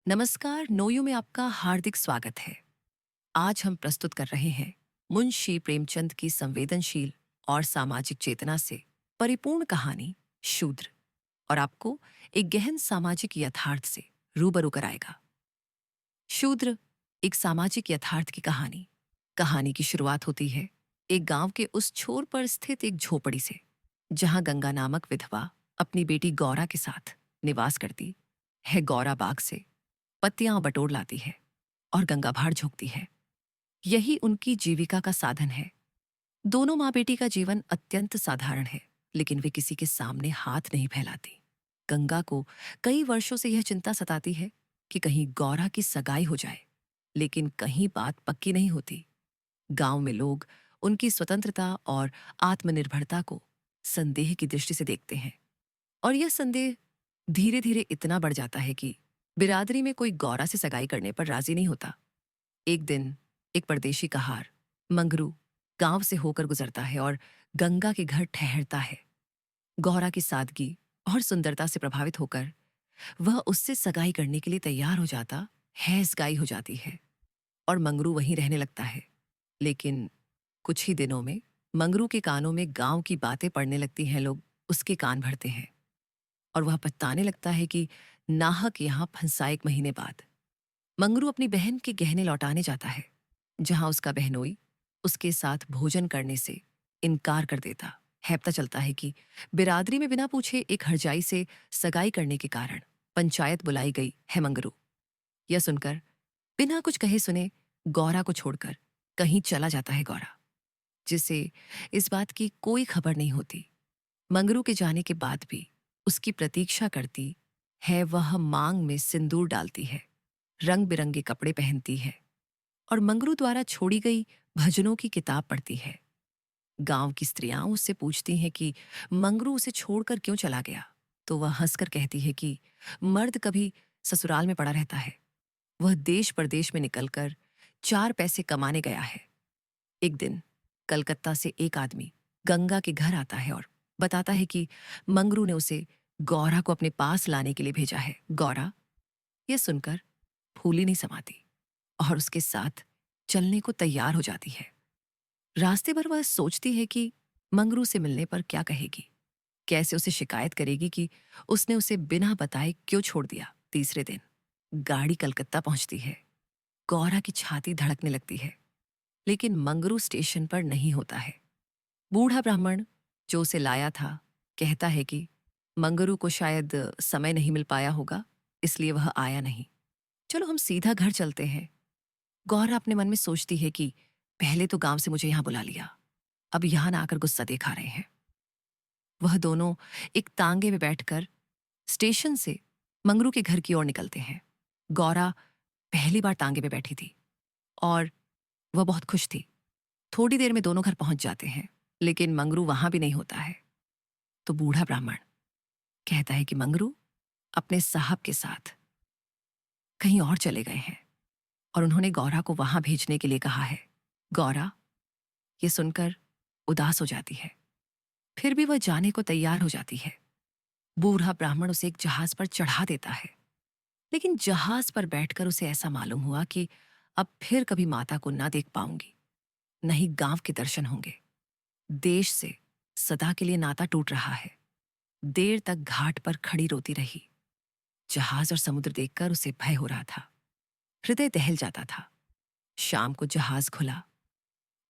नमस्कार, नोयू में आपका हार्दिक स्वागत है। आज हम प्रस्तुत कर रहे हैं मुंशी प्रेमचंद की संवेदनशील और सामाजिक चेतना से परिपूर्ण कहानी शूद्र, और आपको एक गहन सामाजिक यथार्थ से रूबरू कराएगा। शूद्र एक सामाजिक यथार्थ की कहानी। कहानी की शुरुआत होती है एक गांव के उस छोर पर स्थित एक झोपड़ी से, जहां गंगा नामक विधवा अपनी बेटी गौरा के साथ निवास करती है। गौरा बाग से पत्तियां बटोर लाती है और गंगा भाड़ झोंकती है। यही उनकी जीविका का साधन है। दोनों माँ बेटी का जीवन अत्यंत साधारण है, लेकिन वे किसी के सामने हाथ नहीं फैलाती। गंगा को कई वर्षों से यह चिंता सताती है कि कहीं गौरा की सगाई हो जाए, लेकिन कहीं बात पक्की नहीं होती। गांव में लोग उनकी स्वतंत्रता और आत्मनिर्भरता को संदेह की दृष्टि से देखते हैं, और यह संदेह धीरे धीरे इतना बढ़ जाता है कि बिरादरी में कोई गौरा से सगाई करने पर राजी नहीं होता। एक दिन एक परदेशी कहार मंगरू गांव से होकर गुजरता है और गंगा के घर ठहरता है। गौरा की सादगी और सुंदरता से प्रभावित होकर वह उससे सगाई करने के लिए तैयार हो जाता है। सगाई हो जाती है और मंगरू वहीं रहने लगता है। लेकिन कुछ ही दिनों में मंगरू के कानों में गांव की बातें पड़ने लगती हैं। लोग उसके कान भरते हैं और वह पछताने लगता है कि नाहक यहां फंसा। एक महीने बाद मंगरू अपनी बहन के गहने लौटाने जाता है, जहां उसका बहनोई उसके साथ भोजन करने से इनकार कर देता है। पता चलता है कि बिरादरी में बिना पूछे एक हरजाई से सगाई करने के कारण पंचायत बुलाई गई है। मंगरू यह सुनकर बिना कुछ कहे सुने गौरा को छोड़कर कहीं चला जाता है। गौरा, जिसे इस बात की कोई खबर नहीं होती, मंगरू के जाने के बाद भी उसकी प्रतीक्षा करती है। वह मांग में सिंदूर डालती है, रंग बिरंगे कपड़े पहनती है और मंगरू द्वारा छोड़ी गई भजनों की किताब पढ़ती है। गांव की स्त्रियां उससे पूछती हैं कि मंगरू उसे छोड़कर क्यों चला गया, तो वह हंसकर कहती है कि मर्द कभी ससुराल में पड़ा रहता है, वह देश परदेश में निकलकर 4 पैसे कमाने गया है। एक दिन कलकत्ता से एक आदमी गंगा के घर आता है और बताता है कि मंगरू ने उसे गौरा को अपने पास लाने के लिए भेजा है। गौरा यह सुनकर फूली नहीं समाती और उसके साथ चलने को तैयार हो जाती है। रास्ते भर वह सोचती है कि मंगरू से मिलने पर क्या कहेगी, कैसे उसे शिकायत करेगी कि उसने उसे बिना बताए क्यों छोड़ दिया। तीसरे दिन गाड़ी कलकत्ता पहुंचती है। गौरा की छाती धड़कने लगती है, लेकिन मंगरू स्टेशन पर नहीं होता है। बूढ़ा ब्राह्मण जो उसे लाया था कहता है कि मंगरू को शायद समय नहीं मिल पाया होगा, इसलिए वह आया नहीं। चलो हम सीधा घर चलते हैं। गौरा अपने मन में सोचती है कि पहले तो गांव से मुझे यहां बुला लिया, अब यहां ना आकर गुस्सा दिखा रहे हैं। वह दोनों एक तांगे में बैठकर स्टेशन से मंगरू के घर की ओर निकलते हैं। गौरा पहली बार तांगे में बैठी थी और वह बहुत खुश थी। थोड़ी देर में दोनों घर पहुंच जाते हैं, लेकिन मंगरू वहां भी नहीं होता है। तो बूढ़ा ब्राह्मण कहता है कि मंगरू अपने साहब के साथ कहीं और चले गए हैं और उन्होंने गौरा को वहां भेजने के लिए कहा है। गौरा ये सुनकर उदास हो जाती है, फिर भी वह जाने को तैयार हो जाती है। बूढ़ा ब्राह्मण उसे एक जहाज पर चढ़ा देता है, लेकिन जहाज पर बैठकर उसे ऐसा मालूम हुआ कि अब फिर कभी माता को ना देख पाऊंगी, न ही गांव के दर्शन होंगे। देश से सदा के लिए नाता टूट रहा है। देर तक घाट पर खड़ी रोती रही। जहाज और समुद्र देखकर उसे भय हो रहा था, हृदय दहल जाता था। शाम को जहाज खुला।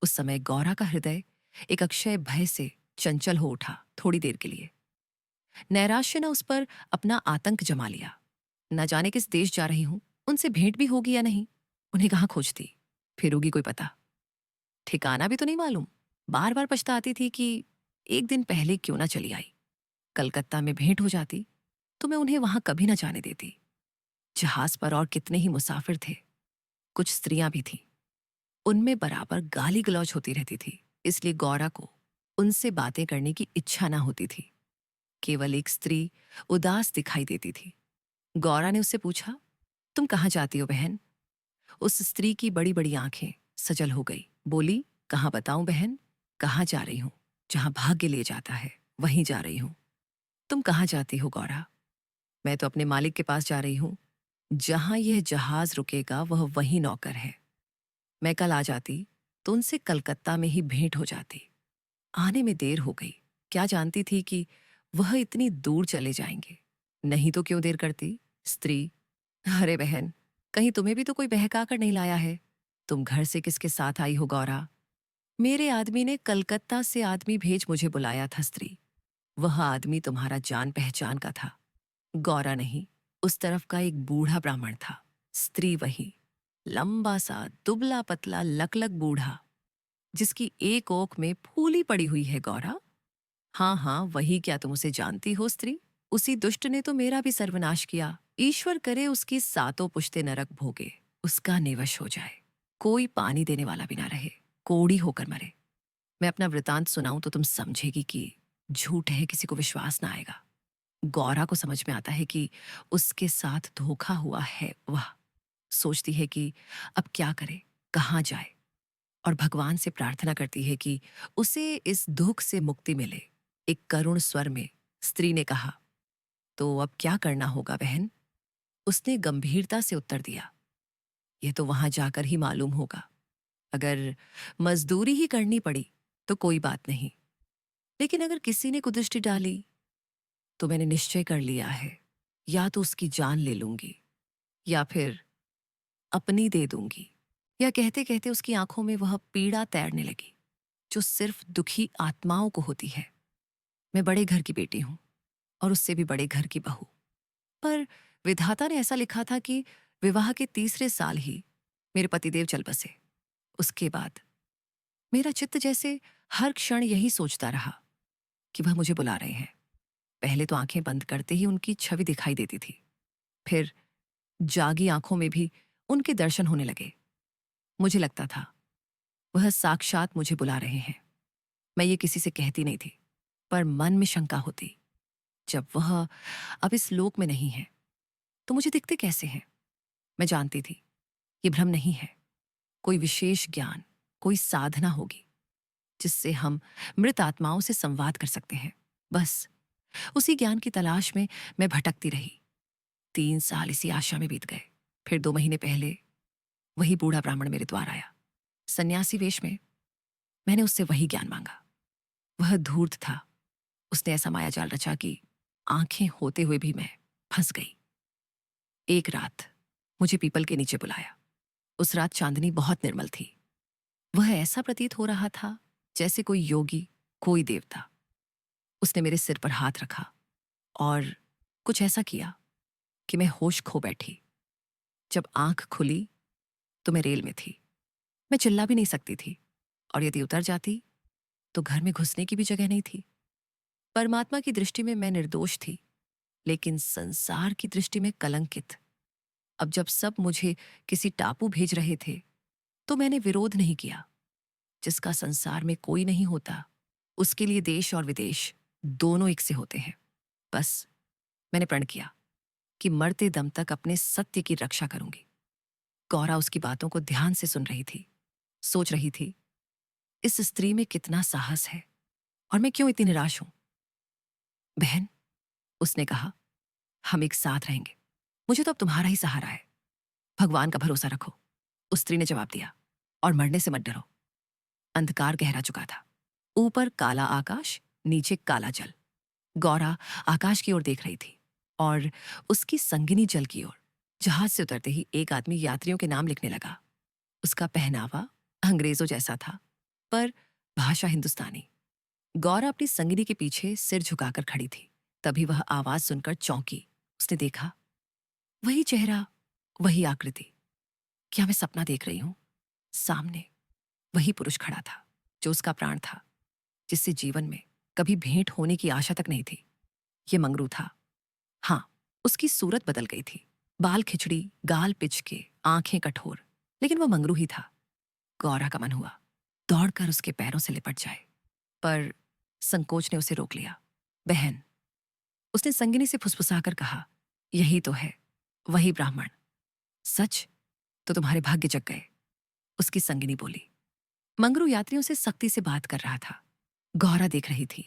उस समय गौरा का हृदय एक अक्षय भय से चंचल हो उठा। थोड़ी देर के लिए नैराश्य ने उस पर अपना आतंक जमा लिया। न जाने किस देश जा रही हूं, उनसे भेंट भी होगी या नहीं, उन्हें कहां खोजती, फिर होगी कोई पता, ठिकाना भी तो नहीं मालूम। बार बार पछताती थी कि एक दिन पहले क्यों ना चली आई। कलकत्ता में भेंट हो जाती तो मैं उन्हें वहां कभी ना जाने देती। जहाज पर और कितने ही मुसाफिर थे, कुछ स्त्रियां भी थीं, उनमें बराबर गाली गलौज होती रहती थी, इसलिए गौरा को उनसे बातें करने की इच्छा ना होती थी। केवल एक स्त्री उदास दिखाई देती थी। गौरा ने उससे पूछा, तुम कहाँ जाती हो बहन? उस स्त्री की बड़ी बड़ी आंखें सजल हो गई। बोली, कहाँ बताऊं बहन, कहाँ जा रही हूं? जहां भाग्य ले जाता है वहीं जा रही हूं। तुम कहाँ जाती हो गौरा? मैं तो अपने मालिक के पास जा रही हूं। जहां यह जहाज रुकेगा वह वही नौकर है। मैं कल आ जाती तो उनसे कलकत्ता में ही भेंट हो जाती। आने में देर हो गई। क्या जानती थी कि वह इतनी दूर चले जाएंगे। नहीं तो क्यों देर करती। स्त्री, अरे बहन, कहीं तुम्हें भी तो कोई बहका कर नहीं लाया है। तुम घर से किसके साथ आई हो गौरा। मेरे आदमी ने कलकत्ता से आदमी भेज मुझे बुलाया था। स्त्री, वह आदमी तुम्हारा जान पहचान का था। गौरा नहीं, उस तरफ का एक बूढ़ा ब्राह्मण था। स्त्री, वही लंबा सा दुबला पतला लकलक बूढ़ा, जिसकी एक ओख में फूली पड़ी हुई है। गौरा, हाँ हाँ वही। क्या तुम उसे जानती हो। स्त्री, उसी दुष्ट ने तो मेरा भी सर्वनाश किया। ईश्वर करे उसकी सातों पुश्ते नरक भोगे, उसका निवश हो जाए, कोई पानी देने वाला भी ना रहे, कोड़ी होकर मरे। मैं अपना वृतांत सुनाऊं तो तुम समझेगी कि झूठ है, किसी को विश्वास ना आएगा। गौरा को समझ में आता है कि उसके साथ धोखा हुआ है। वह सोचती है कि अब क्या करे, कहाँ जाए, और भगवान से प्रार्थना करती है कि उसे इस दुख से मुक्ति मिले। एक करुण स्वर में स्त्री ने कहा, तो अब क्या करना होगा बहन। उसने गंभीरता से उत्तर दिया, यह तो वहां जाकर ही मालूम होगा। अगर मजदूरी ही करनी पड़ी तो कोई बात नहीं, लेकिन अगर किसी ने कुदृष्टि डाली तो मैंने निश्चय कर लिया है, या तो उसकी जान ले लूंगी या फिर अपनी दे दूंगी। यह कहते कहते उसकी आंखों में वह पीड़ा तैरने लगी जो सिर्फ दुखी आत्माओं को होती है। मैं बड़े घर की बेटी हूं और उससे भी बड़े घर की बहू, पर विधाता ने ऐसा लिखा था कि विवाह के तीसरे साल ही मेरे पतिदेव चल बसे। उसके बाद मेरा चित्त जैसे हर क्षण यही सोचता रहा कि वह मुझे बुला रहे हैं। पहले तो आंखें बंद करते ही उनकी छवि दिखाई देती थी, फिर जागी आंखों में भी उनके दर्शन होने लगे। मुझे लगता था वह साक्षात मुझे बुला रहे हैं। मैं ये किसी से कहती नहीं थी, पर मन में शंका होती, जब वह अब इस लोक में नहीं है तो मुझे दिखते कैसे हैं। मैं जानती थी ये भ्रम नहीं है, कोई विशेष ज्ञान, कोई साधना होगी जिससे हम मृत आत्माओं से संवाद कर सकते हैं। बस उसी ज्ञान की तलाश में मैं भटकती रही। 3 साल इसी आशा में बीत गए। फिर 2 महीने पहले वही बूढ़ा ब्राह्मण मेरे द्वार आया, सन्यासी वेश में। मैंने उससे वही ज्ञान मांगा। वह धूर्त था। उसने ऐसा मायाजाल रचा कि आंखें होते हुए भी मैं फंस गई। एक रात मुझे पीपल के नीचे बुलाया। उस रात चांदनी बहुत निर्मल थी। वह ऐसा प्रतीत हो रहा था जैसे कोई योगी, कोई देवता। उसने मेरे सिर पर हाथ रखा और कुछ ऐसा किया कि मैं होश खो बैठी। जब आंख खुली तो मैं रेल में थी। मैं चिल्ला भी नहीं सकती थी, और यदि उतर जाती तो घर में घुसने की भी जगह नहीं थी। परमात्मा की दृष्टि में मैं निर्दोष थी, लेकिन संसार की दृष्टि में कलंकित। अब जब सब मुझे किसी टापू भेज रहे थे तो मैंने विरोध नहीं किया। जिसका संसार में कोई नहीं होता उसके लिए देश और विदेश दोनों एक से होते हैं। बस मैंने प्रण किया कि मरते दम तक अपने सत्य की रक्षा करूंगी। गौरा उसकी बातों को ध्यान से सुन रही थी, सोच रही थी, इस स्त्री में कितना साहस है और मैं क्यों इतनी निराश हूं। बहन, उसने कहा, हम एक साथ रहेंगे। मुझे तो अब तुम्हारा ही सहारा है। भगवान का भरोसा रखो। उस स्त्री ने जवाब दिया, और मरने से मत डरो। अंधकार गहरा चुका था। ऊपर काला आकाश, नीचे काला जल। गौरा आकाश की ओर देख रही थी और उसकी संगिनी जल की ओर। जहाज से उतरते ही एक आदमी यात्रियों के नाम लिखने लगा। उसका पहनावा अंग्रेजों जैसा था, पर भाषा हिंदुस्तानी। गौरा अपनी संगिनी के पीछे सिर झुकाकर खड़ी थी। तभी वह आवाज सुनकर चौंकी। उसने देखा, वही चेहरा, वही आकृति। क्या मैं सपना देख रही हूं। सामने वही पुरुष खड़ा था जो उसका प्राण था, जिससे जीवन में कभी भेंट होने की आशा तक नहीं थी। ये मंगरू था। हाँ, उसकी सूरत बदल गई थी। बाल खिचड़ी, गाल पिचके, आंखें कठोर, लेकिन वह मंगरू ही था। गौरा का मन हुआ दौड़कर उसके पैरों से लिपट जाए, पर संकोच ने उसे रोक लिया। बहन, उसने संगिनी से फुसफुसाकर कहा, यही तो है, वही ब्राह्मण। सच? तो तुम्हारे भाग्य जग गए, उसकी संगिनी बोली। मंगरू यात्रियों से सख्ती से बात कर रहा था। गौरा देख रही थी,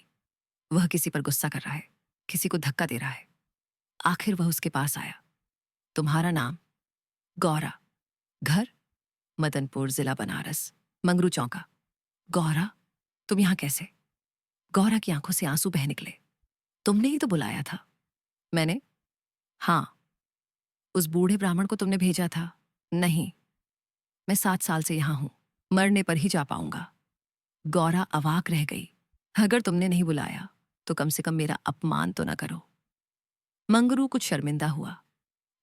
वह किसी पर गुस्सा कर रहा है, किसी को धक्का दे रहा है। आखिर वह उसके पास आया। तुम्हारा नाम? गौरा। घर? मदनपुर, जिला बनारस, मंगरू चौका। गौरा, तुम यहाँ कैसे? गौरा की आंखों से आंसू बह निकले। तुमने ही तो बुलाया था। मैंने? हाँ। उस बूढ़े ब्राह्मण को तुमने भेजा था? नहीं, मैं 7 साल से यहां हूं, मरने पर ही जा पाऊंगा। गौरा अवाक रह गई। अगर तुमने नहीं बुलाया तो कम से कम मेरा अपमान तो न करो। मंगरू कुछ शर्मिंदा हुआ।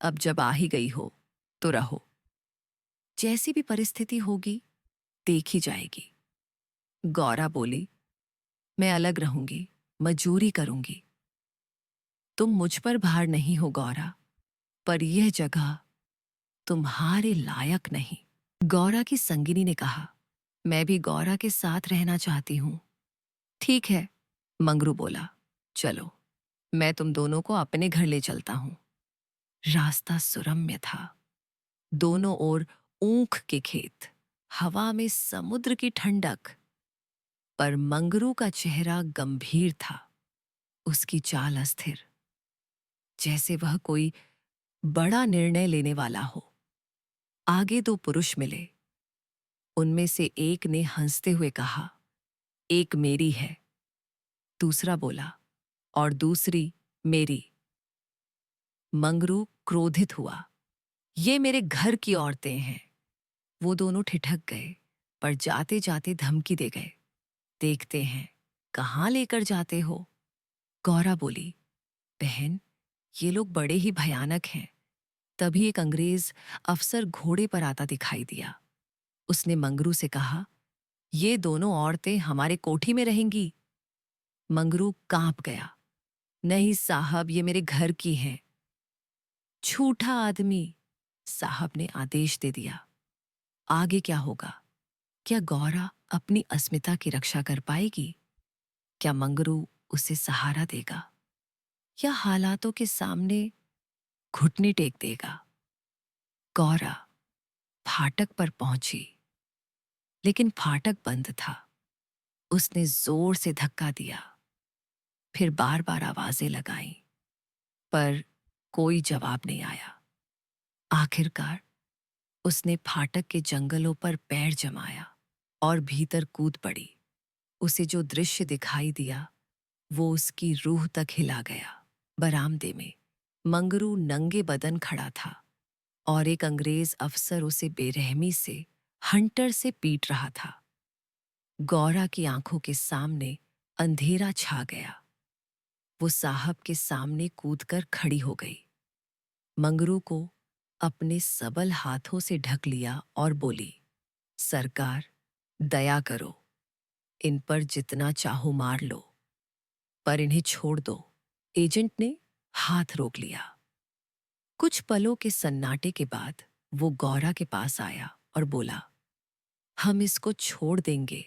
अब जब आ ही गई हो तो रहो, जैसी भी परिस्थिति होगी देखी जाएगी। गौरा बोली, मैं अलग रहूंगी, मजूरी करूंगी। तुम मुझ पर भार नहीं हो गौरा, पर यह जगह तुम्हारे लायक नहीं। गौरा की संगिनी ने कहा, मैं भी गौरा के साथ रहना चाहती हूं। ठीक है, मंगरू बोला, चलो मैं तुम दोनों को अपने घर ले चलता हूं। रास्ता सुरम्य था। दोनों ओर ऊख के खेत, हवा में समुद्र की ठंडक। पर मंगरू का चेहरा गंभीर था, उसकी चाल अस्थिर, जैसे वह कोई बड़ा निर्णय लेने वाला हो। आगे दो पुरुष मिले। उनमें से एक ने हंसते हुए कहा, एक मेरी है। दूसरा बोला, और दूसरी मेरी। मंगरू क्रोधित हुआ, ये मेरे घर की औरतें हैं। वो दोनों ठिठक गए, पर जाते जाते धमकी दे गए, देखते हैं कहाँ लेकर जाते हो। गौरा बोली, बहन, ये लोग बड़े ही भयानक हैं। तभी एक अंग्रेज अफसर घोड़े पर आता दिखाई दिया। उसने मंगरू से कहा, ये दोनों औरतें हमारे कोठी में रहेंगी। मंगरू कांप गया, नहीं साहब, ये मेरे घर की हैं। झूठा आदमी, साहब ने आदेश दे दिया। आगे क्या होगा? क्या गौरा अपनी अस्मिता की रक्षा कर पाएगी? क्या मंगरू उसे सहारा देगा, या हालातों के सामने घुटने टेक देगा? गौरा फाटक पर पहुंची, लेकिन फाटक बंद था। उसने जोर से धक्का दिया, फिर बार बार आवाजें लगाईं, पर कोई जवाब नहीं आया। आखिरकार उसने फाटक के जंगलों पर पैर जमाया और भीतर कूद पड़ी। उसे जो दृश्य दिखाई दिया वो उसकी रूह तक हिला गया। बरामदे में मंगरू नंगे बदन खड़ा था और एक अंग्रेज अफसर उसे बेरहमी से हंटर से पीट रहा था। गौरा की आंखों के सामने अंधेरा छा गया। वो साहब के सामने कूदकर खड़ी हो गई, मंगरू को अपने सबल हाथों से ढक लिया और बोली, सरकार, दया करो, इन पर जितना चाहो मार लो, पर इन्हें छोड़ दो। एजेंट ने हाथ रोक लिया। कुछ पलों के सन्नाटे के बाद वो गौरा के पास आया और बोला, हम इसको छोड़ देंगे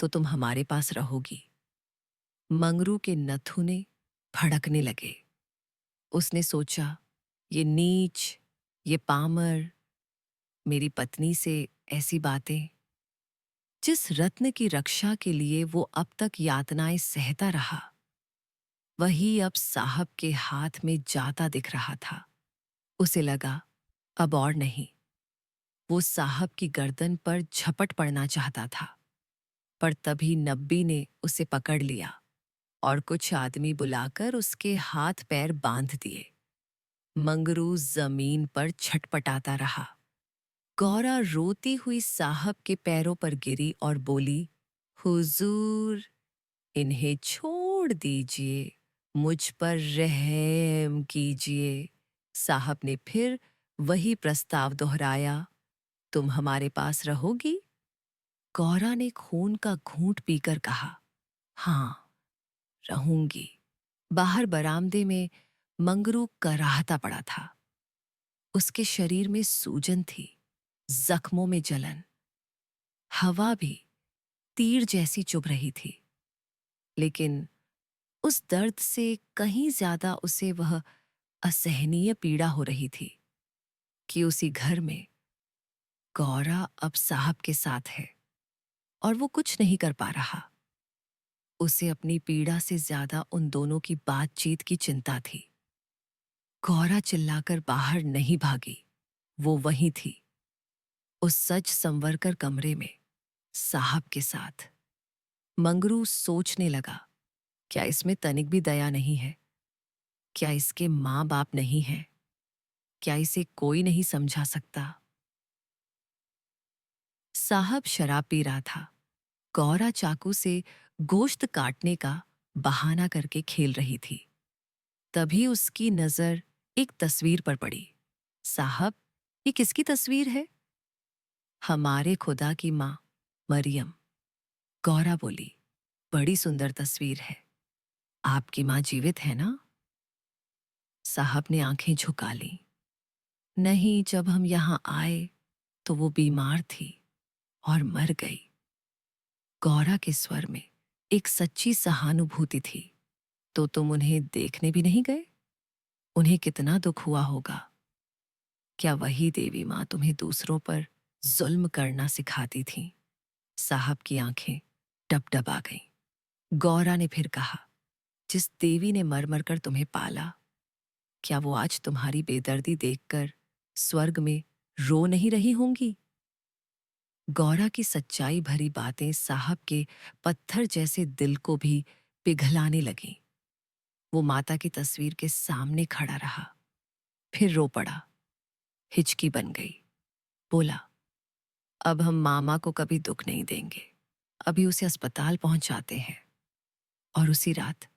तो तुम हमारे पास रहोगी। मंगरू के नथुने भड़कने लगे। उसने सोचा, ये नीच, ये पामर, मेरी पत्नी से ऐसी बातें। जिस रत्न की रक्षा के लिए वो अब तक यातनाएं सहता रहा, वही अब साहब के हाथ में जाता दिख रहा था। उसे लगा, अब और नहीं। वो साहब की गर्दन पर झपट पड़ना चाहता था, पर तभी नब्बी ने उसे पकड़ लिया और कुछ आदमी बुलाकर उसके हाथ पैर बांध दिए। मंगरू जमीन पर छटपटाता रहा। गौरा रोती हुई साहब के पैरों पर गिरी और बोली, हुजूर, इन्हें छोड़ दीजिए, मुझ पर रहम कीजिए। साहब ने फिर वही प्रस्ताव दोहराया, तुम हमारे पास रहोगी? गौरा ने खून का घूंट पीकर कहा, हाँ, रहूंगी। बाहर बरामदे में मंगरू कराहता पड़ा था। उसके शरीर में सूजन थी, जख्मों में जलन। हवा भी तीर जैसी चुभ रही थी, लेकिन उस दर्द से कहीं ज्यादा उसे वह असहनीय पीड़ा हो रही थी कि उसी घर में गौरा अब साहब के साथ है और वो कुछ नहीं कर पा रहा। उसे अपनी पीड़ा से ज्यादा उन दोनों की बातचीत की चिंता थी। गौरा चिल्लाकर बाहर नहीं भागी, वो वहीं थी, उस सज संवरकर कमरे में, साहब के साथ। मंगरू सोचने लगा, क्या इसमें तनिक भी दया नहीं है? क्या इसके माँ बाप नहीं हैं? क्या इसे कोई नहीं समझा सकता? साहब शराब पी रहा था। गौरा चाकू से गोश्त काटने का बहाना करके खेल रही थी। तभी उसकी नजर एक तस्वीर पर पड़ी। साहब, ये किसकी तस्वीर है? हमारे खुदा की माँ, मरियम। गौरा बोली, बड़ी सुंदर तस्वीर है। आपकी माँ जीवित है ना? साहब ने आंखें झुका ली। नहीं, जब हम यहाँ आए तो वो बीमार थी और मर गई। गौरा के स्वर में एक सच्ची सहानुभूति थी। तो तुम उन्हें देखने भी नहीं गए? उन्हें कितना दुख हुआ होगा। क्या वही देवी माँ तुम्हें दूसरों पर जुल्म करना सिखाती थी? साहब की आंखें डबडबा गईं। गौरा ने फिर कहा, जिस देवी ने मर मर कर तुम्हें पाला, क्या वो आज तुम्हारी बेदर्दी देखकर स्वर्ग में रो नहीं रही होंगी? गौरा की सच्चाई भरी बातें साहब के पत्थर जैसे दिल को भी पिघलाने लगीं। वो माता की तस्वीर के सामने खड़ा रहा, फिर रो पड़ा, हिचकी बन गई। बोला, अब हम मामा को कभी दुख नहीं देंगे। अभी उसे अस्पताल पहुंचाते हैं। और उसी रात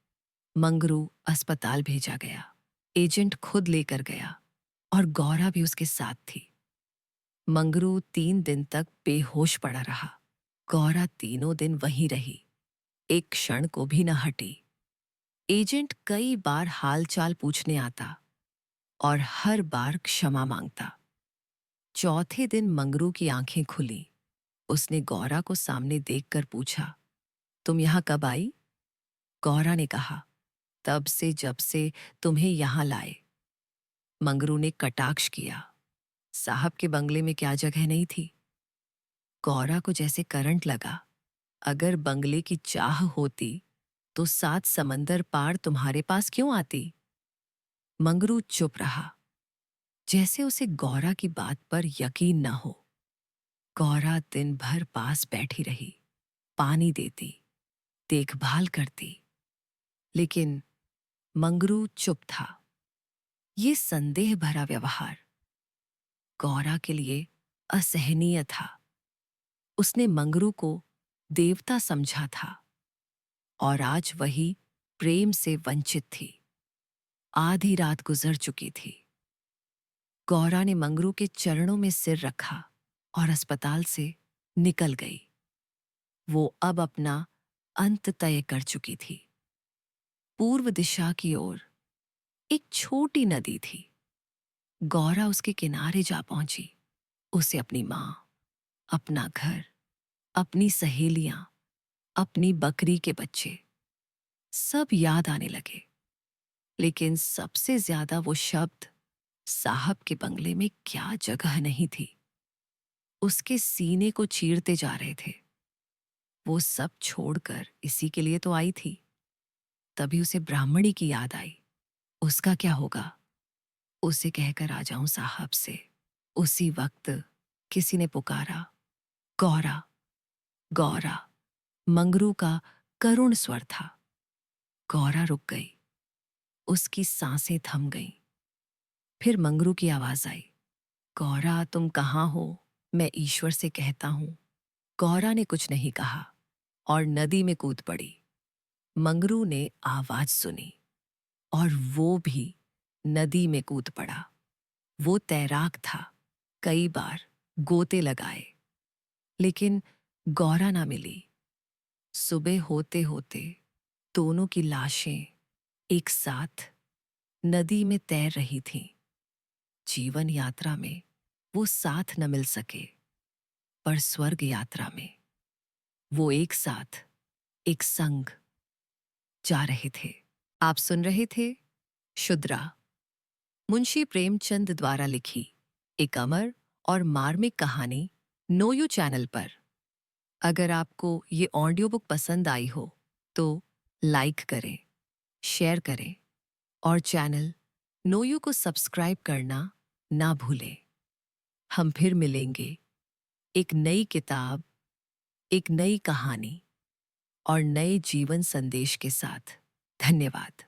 मंगरू अस्पताल भेजा गया। एजेंट खुद लेकर गया और गौरा भी उसके साथ थी। मंगरू 3 दिन तक बेहोश पड़ा रहा। गौरा तीनों दिन वहीं रही, एक क्षण को भी न हटी। एजेंट कई बार हालचाल पूछने आता और हर बार क्षमा मांगता। चौथे दिन मंगरू की आंखें खुली। उसने गौरा को सामने देखकर पूछा, तुम यहां कब आई? गौरा ने कहा, तब से जब से तुम्हें यहां लाए। मंगरू ने कटाक्ष किया। साहब के बंगले में क्या जगह नहीं थी? गौरा को जैसे करंट लगा। अगर बंगले की चाह होती तो 7 समंदर पार तुम्हारे पास क्यों आती? मंगरू चुप रहा, जैसे उसे गौरा की बात पर यकीन न हो। गौरा दिन भर पास बैठी रही, पानी देती, देखभाल करती, लेकिन मंगरू चुप था। ये संदेह भरा व्यवहार गौरा के लिए असहनीय था। उसने मंगरू को देवता समझा था और आज वही प्रेम से वंचित थी। आधी रात गुजर चुकी थी। गौरा ने मंगरू के चरणों में सिर रखा और अस्पताल से निकल गई। वो अब अपना अंत तय कर चुकी थी। पूर्व दिशा की ओर एक छोटी नदी थी। गौरा उसके किनारे जा पहुंची। उसे अपनी माँ, अपना घर, अपनी सहेलियां, अपनी बकरी के बच्चे सब याद आने लगे। लेकिन सबसे ज्यादा वो शब्द, साहब के बंगले में क्या जगह नहीं थी, उसके सीने को चीरते जा रहे थे। वो सब छोड़कर इसी के लिए तो आई थी। तभी उसे ब्राह्मणी की याद आई। उसका क्या होगा? उसे कहकर आ जाऊं साहब से। उसी वक्त किसी ने पुकारा, गौरा, गौरा। मंगरू का करुण स्वर था। गौरा रुक गई। उसकी सांसें थम गईं। फिर मंगरू की आवाज आई, गौरा तुम कहाँ हो? मैं ईश्वर से कहता हूं। गौरा ने कुछ नहीं कहा और नदी में कूद पड़ी। मंगरू ने आवाज सुनी और वो भी नदी में कूद पड़ा। वो तैराक था। कई बार गोते लगाए, लेकिन गौरा ना मिली। सुबह होते होते दोनों की लाशें एक साथ नदी में तैर रही थीं। जीवन यात्रा में वो साथ न मिल सके, पर स्वर्ग यात्रा में वो एक साथ, एक संग जा रहे थे। आप सुन रहे थे शुद्रा, मुंशी प्रेमचंद द्वारा लिखी एक अमर और मार्मिक कहानी नो यू चैनल पर। अगर आपको ये ऑडियो बुक पसंद आई हो तो लाइक करें, शेयर करें और चैनल नोयू को सब्सक्राइब करना ना भूलें। हम फिर मिलेंगे एक नई किताब, एक नई कहानी और नए जीवन संदेश के साथ। धन्यवाद।